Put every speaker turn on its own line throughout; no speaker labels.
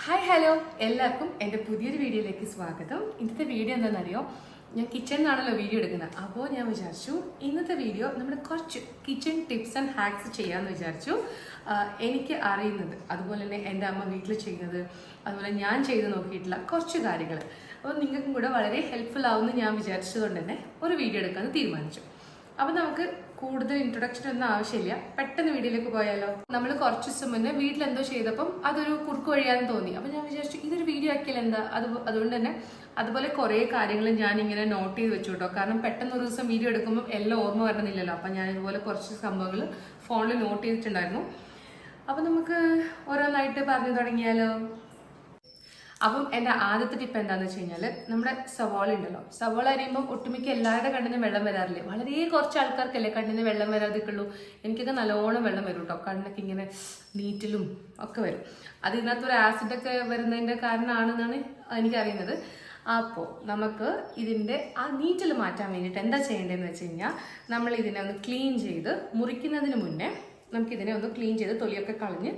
Hi hello എല്ലാവർക്കും എൻ്റെ പുതിയൊരു വീഡിയോയിലേക്ക് സ്വാഗതം. ഇന്നത്തെ വീഡിയോ എന്താണെന്നറിയോ, ഞാൻ കിച്ചണിലാണല്ലോ വീഡിയോ എടുക്കുന്നത്. അപ്പോൾ ഞാൻ വിചാരിച്ചു ഇന്നത്തെ വീഡിയോ നമ്മുടെ കുറച്ച് കിച്ചൺ ടിപ്സ് ആൻഡ് ഹാക്സ് ചെയ്യാമെന്ന് വിചാരിച്ചു. എനിക്ക് അറിയുന്നത്, അതുപോലെ തന്നെ എൻ്റെ അമ്മ വീട്ടിൽ ചെയ്യുന്നത്, അതുപോലെ ഞാൻ ചെയ്ത് നോക്കിയിട്ടുള്ള കുറച്ച് കാര്യങ്ങൾ അപ്പോൾ നിങ്ങൾക്കും കൂടെ വളരെ ഹെൽപ്ഫുൾ ആവുമെന്ന് ഞാൻ വിചാരിച്ചതുകൊണ്ട് തന്നെ ഒരു വീഡിയോ എടുക്കാമെന്ന് തീരുമാനിച്ചു. അപ്പോൾ നമുക്ക് കൂടുതൽ ഇൻട്രൊഡക്ഷൻ ഒന്നും ആവശ്യമില്ല, പെട്ടെന്ന് വീഡിയോയിലേക്ക് പോയാലോ. നമ്മൾ കുറച്ച് ദിവസം മുന്നേ വീട്ടിലെന്തോ ചെയ്തപ്പം അതൊരു കുറുക്ക് വഴിയാന്ന് തോന്നി. അപ്പോൾ ഞാൻ വിചാരിച്ചു ഇതൊരു വീഡിയോ ആക്കിയാൽ എന്താ. അതുകൊണ്ട് തന്നെ അതുപോലെ കുറേ കാര്യങ്ങൾ ഞാൻ ഇങ്ങനെ നോട്ട് ചെയ്ത് വെച്ചു കേട്ടോ. കാരണം പെട്ടെന്ന് ഒരു ദിവസം വീഡിയോ എടുക്കുമ്പോൾ എല്ലാം ഓർമ്മ വരണമെന്നില്ലല്ലോ. അപ്പം ഞാൻ ഇതുപോലെ കുറച്ച് സംഭവങ്ങൾ ഫോണിൽ നോട്ട് ചെയ്തിട്ടുണ്ടായിരുന്നു. അപ്പം നമുക്ക് ഓരോന്നായിട്ട് പറഞ്ഞു തുടങ്ങിയാലോ. അപ്പം എൻ്റെ ആദ്യത്തെ ടിപ്പ് എന്താണെന്ന് വെച്ച് കഴിഞ്ഞാൽ, നമ്മുടെ സവാള ഉണ്ടല്ലോ, സവാള അരിയുമ്പോൾ ഒട്ടുമിക്ക എല്ലാവരുടെ കണ്ണിന് വെള്ളം വരാറില്ലേ. വളരെ കുറച്ച് ആൾക്കാർക്കല്ലേ കണ്ണിന് വെള്ളം വരാതിരിക്കുള്ളൂ. എനിക്കൊക്കെ നല്ലോണം വെള്ളം വരും കേട്ടോ. കണ്ണൊക്കെ ഇങ്ങനെ നീറ്റിലും ഒക്കെ വരും. അത് ഇതിനകത്തൊരു ആസിഡൊക്കെ വരുന്നതിൻ്റെ കാരണമാണെന്നാണ് എനിക്കറിയുന്നത്. അപ്പോൾ നമുക്ക് ഇതിൻ്റെ ആ നീറ്റിൽ മാറ്റാൻ വേണ്ടിയിട്ട് എന്താ ചെയ്യേണ്ടതെന്ന് വെച്ച് കഴിഞ്ഞാൽ, നമ്മൾ ഇതിനെ ഒന്ന് ക്ലീൻ ചെയ്ത് മുറിക്കുന്നതിന് മുന്നേ നമുക്കിതിനെ ഒന്ന് ക്ലീൻ ചെയ്ത് തൊലിയൊക്കെ കളഞ്ഞ്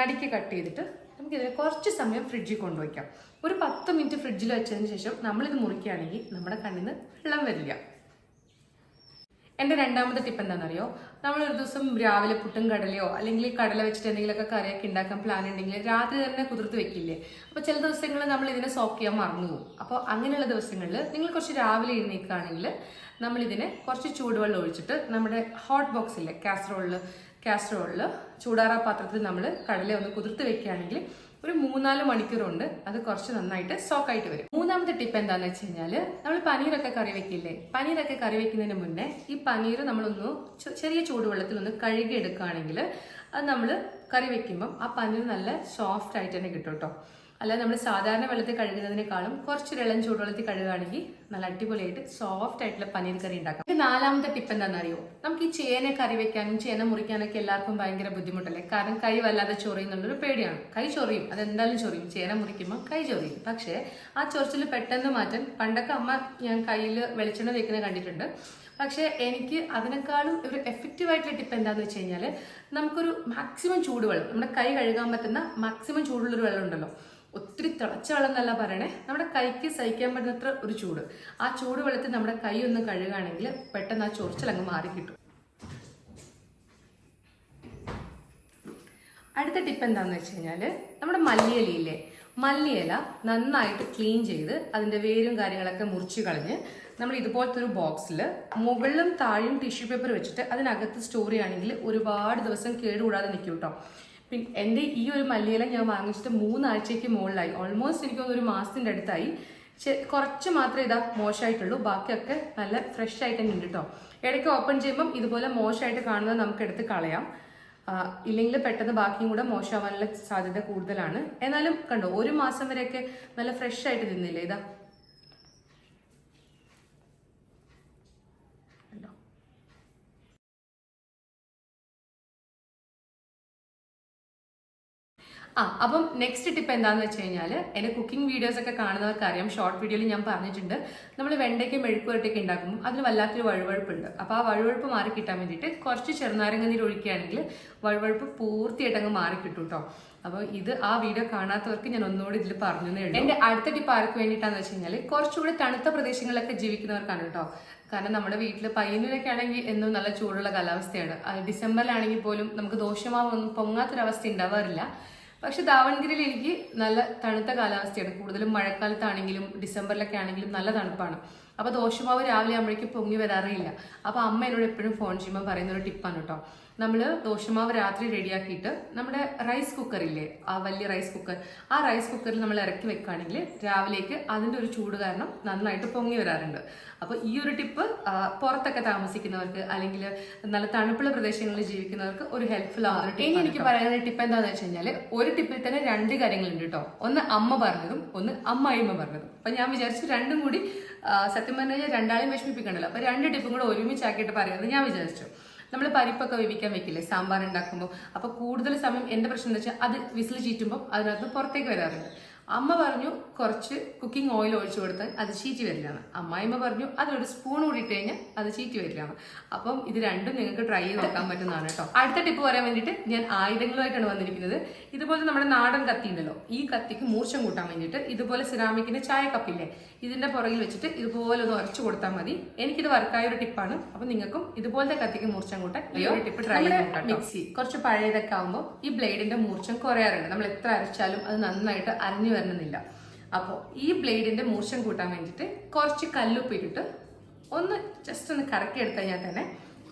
നടുക്കി കട്ട് ചെയ്തിട്ട് നമുക്കിതിനെ കുറച്ച് സമയം ഫ്രിഡ്ജിൽ കൊണ്ടുവയ്ക്കാം. ഒരു 10 മിനിറ്റ് ഫ്രിഡ്ജിൽ വെച്ചതിന് ശേഷം നമ്മളിത് മുറിക്കുകയാണെങ്കിൽ നമ്മുടെ കണ്ണിന് വെള്ളം വരില്ല. എൻ്റെ രണ്ടാമത്തെ ടിപ്പ് എന്താണെന്നറിയോ, നമ്മളൊരു ദിവസം രാവിലെ പുട്ടും കടലയോ അല്ലെങ്കിൽ കടല വെച്ചിട്ട് എന്തെങ്കിലുമൊക്കെ കറിയൊക്കെ ഉണ്ടാക്കാൻ പ്ലാൻ ഉണ്ടെങ്കിൽ രാത്രി തന്നെ കുതിർത്ത് വെക്കില്ലേ. അപ്പോൾ ചില ദിവസങ്ങളിൽ നമ്മൾ ഇതിനെ സോക്ക് ചെയ്യാൻ മറന്നു പോകും. അപ്പോൾ അങ്ങനെയുള്ള ദിവസങ്ങളിൽ നിങ്ങൾ കുറച്ച് രാവിലെ എഴുന്നേൽക്കുകയാണെങ്കിൽ നമ്മളിതിനെ കുറച്ച് ചൂടുവെള്ളം ഒഴിച്ചിട്ട് നമ്മുടെ ഹോട്ട് ബോക്സില്ലേ, കാസറോളിൽ ചൂടാറാ പാത്രത്തിൽ നമ്മൾ കടല ഒന്ന് കുതിർത്ത് വെക്കുകയാണെങ്കിൽ ഒരു 3-4 മണിക്കൂർ കൊണ്ട് അത് കുറച്ച് നന്നായിട്ട് സോക്കായിട്ട് വരും. മൂന്നാമത്തെ ടിപ്പ് എന്താണെന്ന് വെച്ച് കഴിഞ്ഞാൽ, നമ്മൾ പനീറൊക്കെ കറി വെക്കില്ലേ, പനീറൊക്കെ കറി വെക്കുന്നതിന് മുന്നേ ഈ പനീർ നമ്മളൊന്ന് ചെറിയ ചൂടുവെള്ളത്തിൽ ഒന്ന് കഴുകി എടുക്കുകയാണെങ്കിൽ അത് നമ്മൾ കറി വെക്കുമ്പം ആ പനീർ നല്ല സോഫ്റ്റ് ആയിട്ട് തന്നെ കിട്ടും കേട്ടോ. അല്ലാതെ നമ്മൾ സാധാരണ വെള്ളത്തിൽ കഴുകുന്നതിനേക്കാളും കുറച്ച് ഇളം ചൂടുവെള്ളത്തിൽ കഴുകുകയാണെങ്കിൽ നല്ല അടിപൊളിയായിട്ട് സോഫ്റ്റ് ആയിട്ടുള്ള പനീർ കറി ഉണ്ടാക്കാം. നാലാമത്തെ ടിപ്പ് എന്താണെന്നറിയോ, നമുക്ക് ഈ ചേന കറി വെക്കാനും ചേന മുറിക്കാനൊക്കെ എല്ലാവർക്കും ഭയങ്കര ബുദ്ധിമുട്ടല്ലേ. കാരണം കൈ വല്ലാതെ ചൊറിയുന്നുള്ളൊരു പേടിയാണ്. കൈ ചൊറിയും, അതെന്തായാലും ചൊറിയും. ചേന മുറിക്കുമ്പോൾ കൈ ചൊറിയും. പക്ഷേ ആ ചൊറിച്ചിൽ പെട്ടെന്ന് മാറ്റാൻ പണ്ടൊക്കെ അമ്മ ഞാൻ കയ്യിൽ വെളിച്ചെണ്ണ തേക്കുന്നത് കണ്ടിട്ടുണ്ട്. പക്ഷേ എനിക്ക് അതിനേക്കാളും ഒരു എഫക്റ്റീവായിട്ടുള്ള ടിപ്പ് എന്താണെന്ന് വെച്ച് കഴിഞ്ഞാൽ, നമുക്കൊരു മാക്സിമം ചൂടുവെള്ളം, നമ്മുടെ കൈ കഴുകാൻ പറ്റുന്ന മാക്സിമം ചൂടുള്ളൊരു വെള്ളം ഉണ്ടല്ലോ, ഒത്തിരി തിളച്ച വെള്ളം എന്നല്ല പറയണേ, നമ്മുടെ കൈക്ക് സഹിക്കാൻ പറ്റുന്നത്ര ഒരു ചൂട്. ആ ചൂട് വെള്ളത്തിൽ നമ്മുടെ കൈ ഒന്ന് കഴുകുകയാണെങ്കിൽ പെട്ടെന്ന് ആ ചൊറിച്ചിലങ്ങ് മാറി കിട്ടും. അടുത്ത ടിപ്പ് എന്താണെന്ന് വെച്ച് കഴിഞ്ഞാൽ, നമ്മുടെ മല്ലിയിലയില്ലേ, മല്ലിയില നന്നായിട്ട് ക്ലീൻ ചെയ്ത് അതിൻ്റെ വേരും കാര്യങ്ങളൊക്കെ മുറിച്ച് കളഞ്ഞ് നമ്മൾ ഇതുപോലത്തെ ഒരു ബോക്സിൽ മുകളിലും താഴെയും ടിഷ്യൂ പേപ്പർ വെച്ചിട്ട് അതിനകത്ത് സ്റ്റോർ ചെയ്യുകയാണെങ്കിൽ ഒരുപാട് ദിവസം കേടുകൂടാതെ നിൽക്കും കേട്ടോ. പിന്നെ എൻ്റെ ഈ ഒരു മല്ലിയില ഞാൻ വാങ്ങിച്ചിട്ട് 3 ആഴ്ചയ്ക്ക് മുകളിലായി. ഓൾമോസ്റ്റ് എനിക്ക് ഒരു മാസത്തിൻ്റെ അടുത്തായി. കുറച്ച് മാത്രമേ ഇതാ മോശമായിട്ടുള്ളൂ, ബാക്കിയൊക്കെ നല്ല ഫ്രഷ് ആയിട്ട് തന്നെ ഉണ്ട് കേട്ടോ. ഇടയ്ക്ക് ഓപ്പൺ ചെയ്യുമ്പം ഇതുപോലെ മോശമായിട്ട് കാണുന്നത് നമുക്ക് എടുത്ത് കളയാം. ഇല്ലെങ്കിൽ പെട്ടെന്ന് ബാക്കിയും കൂടെ മോശമാവാനുള്ള സാധ്യത കൂടുതലാണ്. എന്നാലും കണ്ടോ, 1 മാസം വരെയൊക്കെ നല്ല ഫ്രഷ് ആയിട്ട് നിന്നില്ലേ. ഇതാ അപ്പം നെക്സ്റ്റ് ടിപ്പ് എന്താണെന്ന് വെച്ച് കഴിഞ്ഞാൽ, എൻ്റെ കുക്കിംഗ് വീഡിയോസ് ഒക്കെ കാണുന്നവർക്ക് അറിയാം, ഷോർട്ട് വീഡിയോയിൽ ഞാൻ പറഞ്ഞിട്ടുണ്ട്, നമ്മൾ വെണ്ടയ്ക്ക് മെഴുക്കുവരട്ടിയൊക്കെ ഉണ്ടാക്കുമ്പോൾ അതിന് വല്ലാത്തൊരു വഴുവഴുപ്പുണ്ട്. അപ്പോൾ ആ വഴുവഴുപ്പ് മാറി കിട്ടാൻ വേണ്ടിയിട്ട് കുറച്ച് ചെറുനാരങ്ങ നീര് ഒഴിക്കുകയാണെങ്കിൽ വഴുവഴുപ്പ് പൂർത്തിയായിട്ട് അങ്ങ് മാറി കിട്ടും കേട്ടോ. അപ്പോൾ ഇത് ആ വീഡിയോ കാണാത്തവർക്ക് ഞാൻ ഒന്നുകൂടി ഇതിൽ പറഞ്ഞതേ ഉള്ളൂ. എൻ്റെ അടുത്ത ടിപ്പ് ആർക്ക് വേണ്ടിയിട്ടാന്ന് വെച്ച് കഴിഞ്ഞാൽ, കുറച്ചുകൂടി തണുത്ത പ്രദേശങ്ങളിലൊക്കെ ജീവിക്കുന്നവർക്കാണ് കേട്ടോ. കാരണം നമ്മുടെ വീട്ടിൽ പയ്യന്നൂരൊക്കെ ആണെങ്കിൽ എന്നും നല്ല ചൂടുള്ള കാലാവസ്ഥയാണ്. ഡിസംബറിലാണെങ്കിൽ പോലും നമുക്ക് ദോഷമാവൊന്നും പൊങ്ങാത്തൊരവസ്ഥ ഉണ്ടാവാറില്ല. പക്ഷെ ദാവൺഗിരിയിൽ എനിക്ക് നല്ല തണുത്ത കാലാവസ്ഥയാണ്. കൂടുതലും മഴക്കാലത്താണെങ്കിലും ഡിസംബറിലൊക്കെ ആണെങ്കിലും നല്ല തണുപ്പാണ്. അപ്പോൾ ദോശമാവ് രാവിലെ ആകുമ്പോഴേക്കും പൊങ്ങി വരാറില്ല. അപ്പോൾ അമ്മ എന്നോട് എപ്പോഴും ഫോൺ ചെയ്യുമ്പോൾ പറയുന്ന ഒരു ടിപ്പാണ് കേട്ടോ. നമ്മൾ ദോശമാവ് രാത്രി റെഡിയാക്കിയിട്ട് നമ്മുടെ റൈസ് കുക്കറില്ലേ, ആ വലിയ റൈസ് കുക്കർ, ആ റൈസ് കുക്കറിൽ നമ്മൾ ഇറക്കി വെക്കുകയാണെങ്കിൽ രാവിലേക്ക് അതിൻ്റെ ഒരു ചൂട് കാരണം നന്നായിട്ട് പൊങ്ങി വരാറുണ്ട്. അപ്പോൾ ഈ ഒരു ടിപ്പ് പുറത്തൊക്കെ താമസിക്കുന്നവർക്ക് അല്ലെങ്കിൽ നല്ല തണുപ്പുള്ള പ്രദേശങ്ങളിൽ ജീവിക്കുന്നവർക്ക് ഒരു ഹെൽപ്ഫുൾ ആവുന്ന ടിപ്പ്. ഇനി എനിക്ക് പറയാനുള്ള ടിപ്പ് എന്താണെന്ന് വെച്ച് കഴിഞ്ഞാൽ, ഒരു ടിപ്പിൽ തന്നെ 2 കാര്യങ്ങളുണ്ട് കേട്ടോ. ഒന്ന് അമ്മ പറഞ്ഞതും ഒന്ന് അമ്മായിമ്മ പറഞ്ഞതും. അപ്പം ഞാൻ വിചാരിച്ചു രണ്ടും കൂടി സത്യം പറഞ്ഞു കഴിഞ്ഞാൽ രണ്ടാളെയും വിഷമിപ്പിക്കണ്ടല്ലോ. അപ്പോൾ 2 ടിപ്പും കൂടെ ഒരുമിച്ചാക്കിയിട്ട് പറയാമെന്ന് ഞാൻ വിചാരിച്ചു. നമ്മൾ പരിപ്പൊക്കെ വേവിക്കാൻ വെക്കില്ലേ സാമ്പാർ ഉണ്ടാക്കുമ്പോൾ, അപ്പോൾ കൂടുതൽ സമയം എൻ്റെ പ്രശ്നം എന്താ വെച്ചാൽ അത് വിസിൽ ചീറ്റുമ്പോൾ അതിനകത്ത് പുറത്തേക്ക് വരാറുണ്ട്. അമ്മ പറഞ്ഞു കുറച്ച് കുക്കിംഗ് ഓയിൽ ഒഴിച്ചു കൊടുത്താൽ അത് ചീറ്റി വരില്ലാണ്. അമ്മായിമ്മ പറഞ്ഞു അതിലൊരു സ്പൂൺ കൂടി ഇട്ട് കഴിഞ്ഞാൽ അത് ചീറ്റി വരില്ലാണ്. അപ്പം ഇത് രണ്ടും നിങ്ങൾക്ക് ട്രൈ ചെയ്ത് നോക്കാൻ പറ്റുന്നതാണ് കേട്ടോ. അടുത്ത ടിപ്പ് പറയാൻ വേണ്ടിയിട്ട് ഞാൻ ആയുധങ്ങളുമായിട്ടാണ് വന്നിരിക്കുന്നത്. ഇതുപോലെ നമ്മുടെ നാടൻ കത്തി ഉണ്ടല്ലോ, ഈ കത്തിക്ക് മൂർച്ചം കൂട്ടാൻ വേണ്ടിയിട്ട് ഇതുപോലെ സിറാമിക്കിന്റെ ചായ കപ്പില്ലേ, ഇതിന്റെ പുറകിൽ വെച്ചിട്ട് ഇതുപോലെ ഒന്ന് ഉരച്ചു കൊടുത്താൽ മതി. എനിക്കിത് വർക്കായ ഒരു ടിപ്പാണ്. അപ്പൊ നിങ്ങൾക്കും ഇതുപോലത്തെ കത്തിക്ക് മൂർച്ചം കൂട്ടാൻ ഈ ഒരു ടിപ്പ് ട്രൈ ചെയ്യാം. മിക്സി കുറച്ച് പഴയതൊക്കെ ആകുമ്പോൾ ഈ ബ്ലേഡിന്റെ മൂർച്ചം കുറയാറുണ്ട്. നമ്മൾ എത്ര അരച്ചാലും അത് നന്നായിട്ട് അരഞ്ഞു വരണമെന്നില്ല. അപ്പോൾ ഈ ബ്ലേഡിന്റെ മൂർച്ചം കൂട്ടാൻ വേണ്ടിയിട്ട് കുറച്ച് കല്ലുപ്പിട്ടിട്ട് ഒന്ന് ജസ്റ്റ് ഒന്ന് കറക്കി എടുത്തു കഴിഞ്ഞാൽ തന്നെ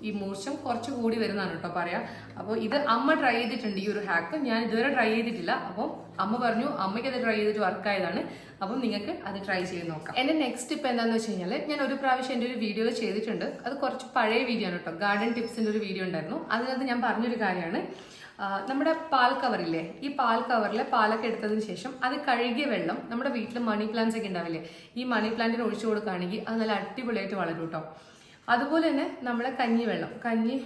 ഈ മൂർച്ചം കുറച്ച് കൂടി വരുന്നതാണ് കേട്ടോ പറയാം. അപ്പോൾ ഇത് അമ്മ ട്രൈ ചെയ്തിട്ടുണ്ട് ഈ ഒരു ഹാക്ക്. ഞാൻ ഇതുവരെ ട്രൈ ചെയ്തിട്ടില്ല. അപ്പോൾ അമ്മ പറഞ്ഞു അമ്മയ്ക്ക് അത് ട്രൈ ചെയ്തിട്ട് വർക്കായതാണ്. അപ്പം നിങ്ങൾക്ക് അത് ട്രൈ ചെയ്ത് നോക്കാം. എൻ്റെ നെക്സ്റ്റ് ടിപ്പ് എന്താണെന്ന് വെച്ച് കഴിഞ്ഞാൽ, ഞാൻ ഒരു പ്രാവശ്യം എൻ്റെ ഒരു വീഡിയോയിൽ ചെയ്തിട്ടുണ്ട്. അത് കുറച്ച് പഴയ വീഡിയോ ആണ് കേട്ടോ. ഗാർഡൻ ടിപ്സിൻ്റെ ഒരു വീഡിയോ ഉണ്ടായിരുന്നു. അതിനകത്ത് ഞാൻ പറഞ്ഞൊരു കാര്യമാണ്, നമ്മുടെ പാൽ കവറില്ലേ, ഈ പാൽ കവറിൽ പാലൊക്കെ എടുത്തതിന് ശേഷം അത് കഴുകിയ വെള്ളം നമ്മുടെ വീട്ടിൽ മണി പ്ലാന്റ്സ് ഒക്കെ ഉണ്ടാവില്ലേ, ഈ മണി പ്ലാന്റിന് ഒഴിച്ചു കൊടുക്കുകയാണെങ്കിൽ അത് നല്ല അടിപൊളിയായിട്ട് വളരും കേട്ടോ. അതുപോലെ തന്നെ നമ്മളെ കഞ്ഞി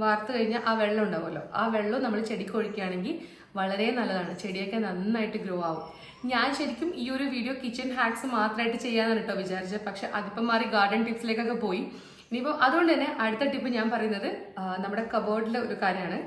വാർത്ത് കഴിഞ്ഞാൽ ആ വെള്ളം ഉണ്ടാവുമല്ലോ, ആ വെള്ളം നമ്മൾ ചെടിക്ക് ഒഴിക്കുകയാണെങ്കിൽ വളരെ നല്ലതാണ്. ചെടിയൊക്കെ നന്നായിട്ട് ഗ്രോ ആവും. ഞാൻ ശരിക്കും ഈ ഒരു വീഡിയോ കിച്ചൺ ഹാക്സ് മാത്രമായിട്ട് ചെയ്യാനാണ് കേട്ടോ വിചാരിച്ചത്. പക്ഷെ അതിപ്പം മാറി ഗാർഡൻ ടിപ്സിലേക്കൊക്കെ പോയി. ഇനിയിപ്പോൾ അതുകൊണ്ട് തന്നെ അടുത്ത ടിപ്പ് ഞാൻ പറയുന്നത് നമ്മുടെ കബോർഡിലെ ഒരു കാര്യമാണ്.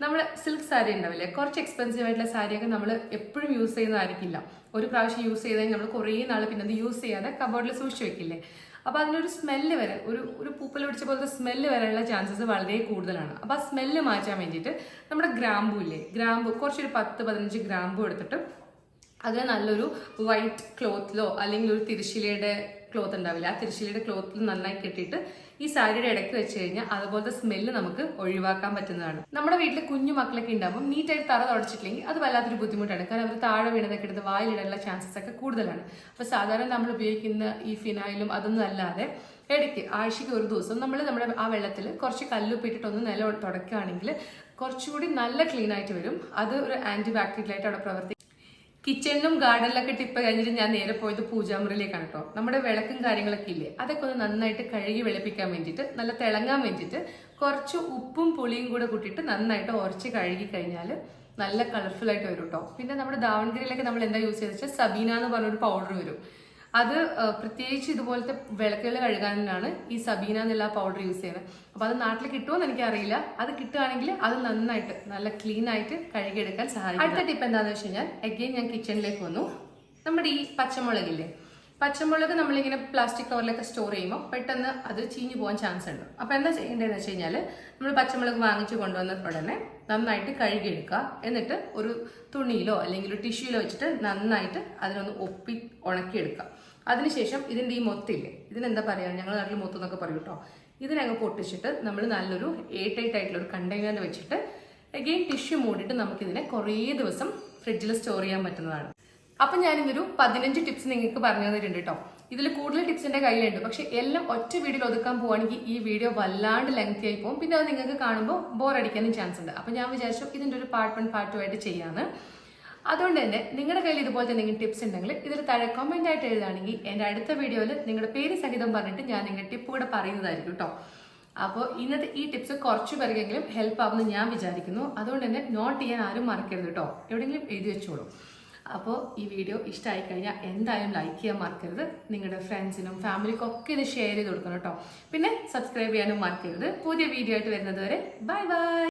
നമ്മുടെ സിൽക്ക് സാരി ഉണ്ടാവില്ലേ, കുറച്ച് എക്സ്പെൻസീവ് ആയിട്ടുള്ള സാരിയൊക്കെ നമ്മൾ എപ്പോഴും യൂസ് ചെയ്യുന്നതായിരിക്കില്ല. ഒരു പ്രാവശ്യം യൂസ് ചെയ്ത് കഴിഞ്ഞാൽ നമ്മൾ കുറേ നാൾ പിന്നെ അത് യൂസ് ചെയ്യാതെ കബോർഡിൽ സൂക്ഷിച്ച് വെക്കില്ലേ. അപ്പോൾ അതിനൊരു സ്മെല്ല് വരാൻ, ഒരു പൂപ്പൽ പിടിച്ച പോലത്തെ സ്മെല്ല് വരാനുള്ള ചാൻസസ് വളരെ കൂടുതലാണ്. അപ്പോൾ ആ സ്മെല്ല് മാറ്റാൻ വേണ്ടിയിട്ട് നമ്മുടെ ഗ്രാമ്പു കുറച്ചൊരു 10-15 ഗ്രാമ്പു എടുത്തിട്ട് അതിന് നല്ലൊരു വൈറ്റ് ക്ലോത്തിലോ അല്ലെങ്കിൽ ഒരു തിരശ്ശീലയുടെ ക്ലോത്ത് ഉണ്ടാവില്ല, ആ തിരശ്ശീലയുടെ ക്ലോത്തിൽ നന്നായി കെട്ടിയിട്ട് ഈ സാരിയുടെ ഇടയ്ക്ക് വെച്ച് കഴിഞ്ഞാൽ അതുപോലത്തെ സ്മെല്ല് നമുക്ക് ഒഴിവാക്കാൻ പറ്റുന്നതാണ്. നമ്മുടെ വീട്ടിൽ കുഞ്ഞു മക്കളൊക്കെ ഉണ്ടാകുമ്പോൾ നീറ്റായിട്ട് തറ തുടച്ചിട്ടില്ലെങ്കിൽ അത് വല്ലാത്തൊരു ബുദ്ധിമുട്ടാണ്. കാരണം അവർ താഴെ വീണതൊക്കെ എടുത്ത് വായിലിടാനുള്ള ചാൻസസ് ഒക്കെ കൂടുതലാണ്. അപ്പോൾ സാധാരണ നമ്മൾ ഉപയോഗിക്കുന്ന ഈ ഫിനായിലും അതൊന്നും അല്ലാതെ ഇടയ്ക്ക് ആഴ്ചയ്ക്ക് ഒരു ദിവസം നമ്മുടെ ആ വെള്ളത്തിൽ കുറച്ച് കല്ലുപ്പിട്ടിട്ടൊന്ന് നില തുടക്കുകയാണെങ്കിൽ കുറച്ചുകൂടി നല്ല ക്ലീൻ ആയിട്ട് വരും. അത് ഒരു ആന്റി ബാക്ടീരിയൽ ആയിട്ട് അവിടെ പ്രവർത്തിക്കും. കിച്ചണിലും ഗാർഡനിലൊക്കെ ടിപ്പ് കഴിഞ്ഞിട്ട് ഞാൻ നേരെ പോയത് പൂജാമുറിയിലേക്കാണ് കേട്ടോ. നമ്മുടെ വിളക്കും കാര്യങ്ങളൊക്കെ ഇല്ലേ, അതൊക്കെ ഒന്ന് നന്നായിട്ട് കഴുകി വെളുപ്പിക്കാൻ വേണ്ടിയിട്ട്, നല്ല തിളങ്ങാൻ വേണ്ടിയിട്ട് കുറച്ച് ഉപ്പും പുളിയും കൂടെ കൂട്ടിയിട്ട് നന്നായിട്ട് ഉരച്ച് കഴുകി കഴിഞ്ഞാൽ നല്ല കളർഫുൾ ആയിട്ട് വരും കേട്ടോ. പിന്നെ നമ്മുടെ ദാവൺഗിരിയിലൊക്കെ നമ്മൾ എന്താ യൂസ് ചെയ്തെന്ന് വെച്ചാൽ സബീന എന്ന് പറഞ്ഞൊരു പൗഡർ വരും. അത് പ്രത്യേകിച്ച് ഇതുപോലത്തെ വിളക്കുകൾ കഴുകാനാണ് ഈ സബീന എന്നുള്ള പൗഡർ യൂസ് ചെയ്യുന്നത്. അപ്പോൾ അത് നാട്ടിൽ കിട്ടുമോയെന്ന് എനിക്കറിയില്ല. അത് കിട്ടുകയാണെങ്കിൽ അത് നന്നായിട്ട് നല്ല ക്ലീൻ ആയിട്ട് കഴുകിയെടുക്കാൻ സഹായിക്കും. അടുത്ത ടിപ്പ് എന്താണെന്ന് വെച്ച് കഴിഞ്ഞാൽ, അഗെയിൻ ഞാൻ കിച്ചണിലേക്ക് വന്നു. നമ്മുടെ ഈ പച്ചമുളകില്ലേ, പച്ചമുളക് നമ്മളിങ്ങനെ പ്ലാസ്റ്റിക് കവറിലൊക്കെ സ്റ്റോർ ചെയ്യുമ്പോൾ പെട്ടെന്ന് അത് ചീഞ്ഞു പോകാൻ ചാൻസ് ഉണ്ട്. അപ്പോൾ എന്താ ചെയ്യേണ്ടതെന്ന് വെച്ച് കഴിഞ്ഞാൽ, നമ്മൾ പച്ചമുളക് വാങ്ങിച്ച് കൊണ്ടുവന്ന ഉടനെ നന്നായിട്ട് കഴുകിയെടുക്കുക. എന്നിട്ട് ഒരു തുണിയിലോ അല്ലെങ്കിൽ ഒരു ടിഷ്യൂലോ വെച്ചിട്ട് നന്നായിട്ട് അതിനൊന്ന് ഉണക്കിയെടുക്കുക. അതിനുശേഷം ഇതിൻ്റെ ഈ മൊത്തില്ലേ, ഇതിനെന്താ പറയുക, ഞങ്ങളുടെ നാട്ടിൽ മൊത്തം എന്നൊക്കെ പറയും കേട്ടോ. ഇതിനങ്ങ് പൊട്ടിച്ചിട്ട് നമ്മൾ നല്ലൊരു എയർ ടൈറ്റ് ആയിട്ടുള്ള ഒരു കണ്ടെയ്നറിൽ വെച്ചിട്ട് അഗെയിൻ ടിഷ്യൂ മൂടിയിട്ട് നമുക്കിതിനെ കുറേ ദിവസം ഫ്രിഡ്ജിൽ സ്റ്റോർ ചെയ്യാൻ പറ്റുന്നതാണ്. അപ്പം ഞാനിന്നൊരു 15 ടിപ്സ് നിങ്ങൾക്ക് പറഞ്ഞു തന്നിട്ടുണ്ട് കേട്ടോ. ഇതിൽ കൂടുതൽ ടിപ്സ് എൻ്റെ കയ്യിലുണ്ട്. പക്ഷെ എല്ലാം ഒറ്റ വീഡിയോയിൽ ഒതുക്കാൻ പോവുകയാണെങ്കിൽ ഈ വീഡിയോ വല്ലാണ്ട് ലെങ്തി ആയി പോകും. പിന്നെ അത് നിങ്ങൾക്ക് കാണുമ്പോൾ ബോർ അടിക്കാനും ചാൻസ് ഉണ്ട്. അപ്പം ഞാൻ വിചാരിച്ചു ഇതിൻ്റെ ഒരു പാർട്ട് 1 പാർട്ട് 2 ആയിട്ട് ചെയ്യാമെന്ന്. അതുകൊണ്ട് തന്നെ നിങ്ങളുടെ കയ്യിൽ ഇതുപോലത്തെ എന്തെങ്കിലും ടിപ്സ് ഉണ്ടെങ്കിൽ ഇതിൽ താഴെ കമന്റ് ആയിട്ട് എഴുതുകയാണെങ്കിൽ എൻ്റെ അടുത്ത വീഡിയോയിൽ നിങ്ങളുടെ പേര് സഹിതം പറഞ്ഞിട്ട് ഞാൻ നിങ്ങളുടെ ടിപ്പ് കൂടെ പറയുന്നതായിരിക്കും കേട്ടോ. അപ്പോൾ ഇന്നത്തെ ഈ ടിപ്സ് കുറച്ച് പേർക്കെങ്കിലും ഹെൽപ്പ് ആവുമെന്ന് ഞാൻ വിചാരിക്കുന്നു. അതുകൊണ്ട് തന്നെ നോട്ട് ചെയ്യാൻ ആരും മറക്കരുത് കേട്ടോ, എവിടെയെങ്കിലും എഴുതി വെച്ചോളൂ. അപ്പോൾ ഈ വീഡിയോ ഇഷ്ടമായി കഴിഞ്ഞാൽ എന്തായാലും ലൈക്ക് ചെയ്യാൻ മറക്കരുത്. നിങ്ങളുടെ ഫ്രണ്ട്സിനും ഫാമിലിക്കും ഒക്കെ ഇത് ഷെയർ ചെയ്ത് കൊടുക്കണം കേട്ടോ. പിന്നെ സബ്സ്ക്രൈബ് ചെയ്യാനും മറക്കരുത്. പുതിയ വീഡിയോ ആയിട്ട് വരുന്നത് വരെ ബൈ ബൈ.